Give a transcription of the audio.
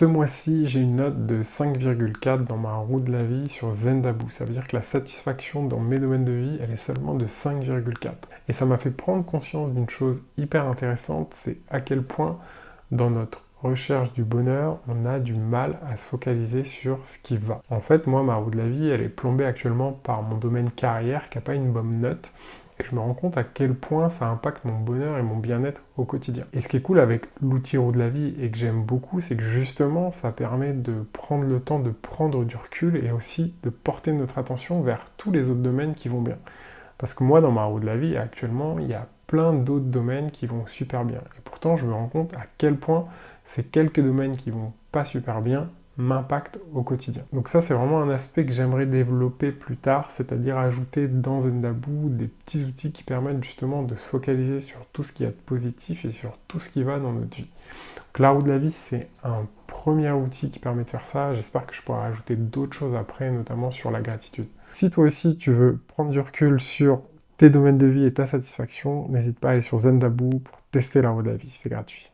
Ce mois-ci, j'ai une note de 5,4 dans ma roue de la vie sur Zendabu. Ça veut dire que la satisfaction dans mes domaines de vie, elle est seulement de 5,4. Et ça m'a fait prendre conscience d'une chose hyper intéressante, c'est à quel point dans notre recherche du bonheur, on a du mal à se focaliser sur ce qui va. En fait, moi, ma roue de la vie, elle est plombée actuellement par mon domaine carrière qui n'a pas une bonne note. Et je me rends compte à quel point ça impacte mon bonheur et mon bien-être au quotidien. Et ce qui est cool avec l'outil roue de la vie et que j'aime beaucoup, c'est que justement, ça permet de prendre le temps de prendre du recul et aussi de porter notre attention vers tous les autres domaines qui vont bien. Parce que moi, dans ma roue de la vie, actuellement, il y a plein d'autres domaines qui vont super bien. Et pourtant, je me rends compte à quel point ces quelques domaines qui vont pas super bien m'impactent au quotidien. Donc ça, c'est vraiment un aspect que j'aimerais développer plus tard, c'est-à-dire ajouter dans Zendabu des petits outils qui permettent justement de se focaliser sur tout ce qu'il y a de positif et sur tout ce qui va dans notre vie. Donc la roue de la vie, c'est un premier outil qui permet de faire ça. J'espère que je pourrai ajouter d'autres choses après, notamment sur la gratitude. Si toi aussi tu veux prendre du recul sur tes domaines de vie et ta satisfaction, n'hésite pas à aller sur Zendabu pour tester la roue de la vie, c'est gratuit.